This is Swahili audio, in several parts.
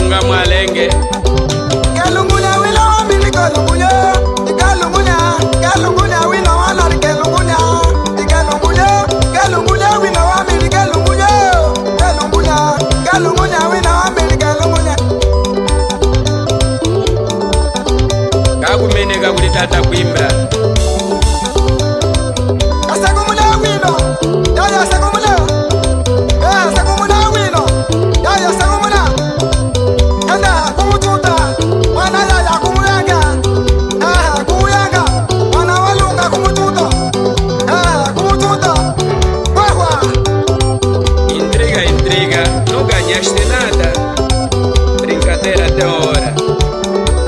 Funga mwalenge Kelungunya wina wamili kelungunya Kelungunya wina wana kelungunya Kelungunya wina wamili kelungunya Kelungunya wina wamili kelungunya Kakumeneka kuli tata kuimbra Asekumule wino Yaya asekumule Asekumule wino Yaya asekumule Kanda kumututa Wana yaya kumuyanga Kumuyanga Wana walunga kumututa Kumututa Wahwa Intriga, não ganhaste nada. Brincadeira até hora.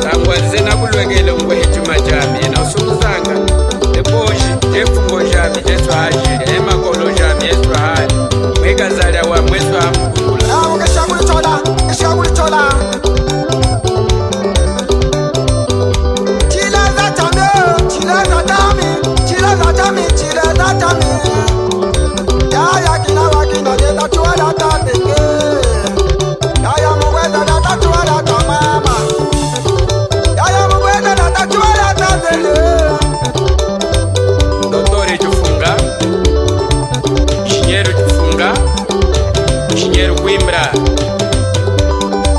Tangwazena kulwekele ngwehetu majami na usukuzanga. Depois, jefungo jami, jesu hajiri, emakolo jami, jesu hali. Mwekazalya wa mwesu hamkula. Keshaguli chola Chila za tami Yaya kina wakina deta chuala tateke Yaya mugweza data chuala tamama Yaya mugweza data chuala tateke Doutore jufunga. Engenheiro jufunga. Engenheiro Coimbra.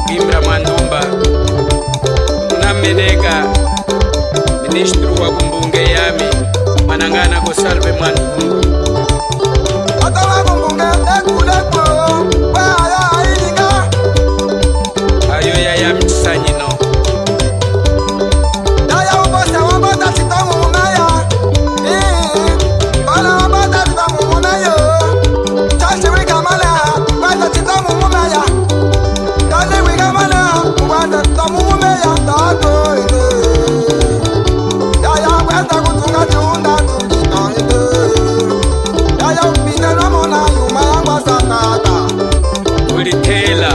Coimbra Mandumba. Unameneka. Ministro wa kumbunge yami. Manangana Gosalve Mandumba. Atawa kumbunge ekulepo Waya ininga Ayo ya mchisanyino. Yaya ubose wabota sitamu munaya Bala wabota sitamu munayo Chashi wikamala Wata sitamu munaya Chashi wikamala Wata sitamu munaya Tato Yaya weta kutunga chunda tujita Yaya upine na muna yuma yangwa satata Ulitela.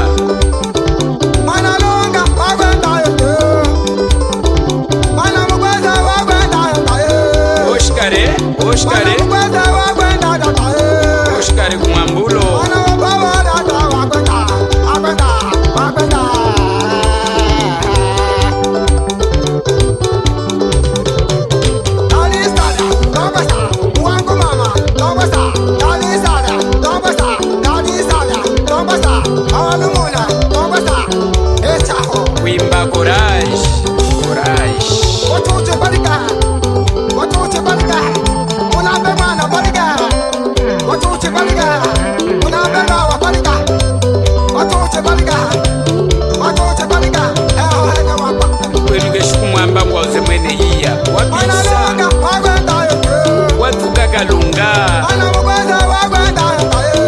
Mana longa wagwenda yote Mana mugweza wagwenda yote Oshkare. Mana mugweza wagwenda yote Oshkare kumambulo. Mana wabawa data wagwenda Dali sada, dongwesa, muangu mama, dongwesa Dali sada, dongwesa Awalumuna, dongwesa Echaho Kuimba courage. Watuche barika Unabe mwana barika Watuche barika Unabe mawa barika Watuche barika Eho hene wapa Kwenuke shikumwamba mwaze mwene hiya. Mana Wabisa. longa wagwenda yote Watuka kalunga. Mana mugweza wagwenda yote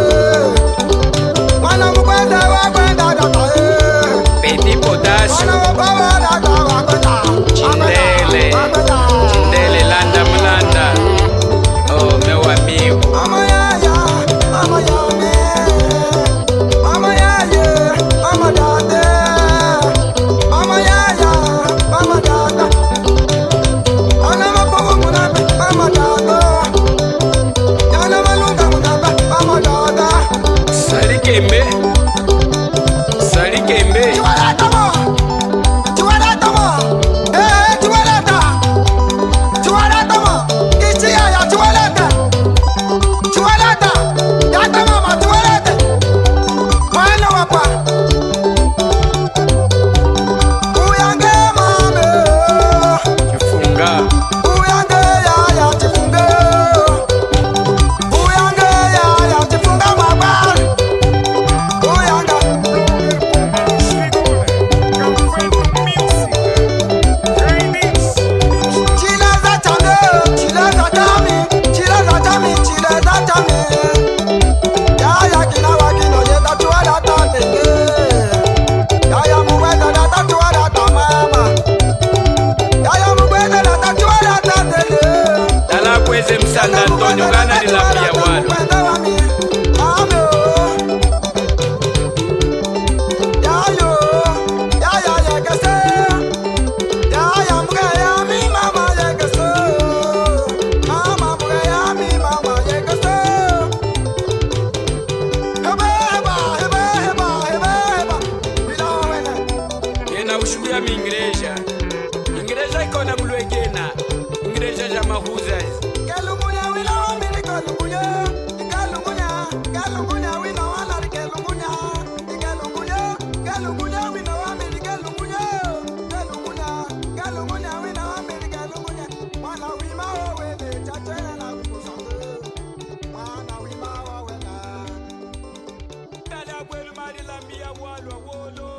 Mana mugweza wagwenda yote Petit potasio. Mana wabawa data wagwenda Chindele. Chindele landa mlanda. Oh, meu amigo. Mama yaya, mama yame Mama yaye, mama ya mingreja. Ingreja ikona mulwekena. Ingreja ja mahuza. Kelungunya wina wa miri kelungunya. Kelungunya wina wa nari kelungunya. Kelungunya wina wa miri kelungunya. Kelungunya wina wa miri kelungunya. Wana wima wa wele chachela na kukusanga. Wana wima wa wele. Dala kwelu mari lambia walwa wolo.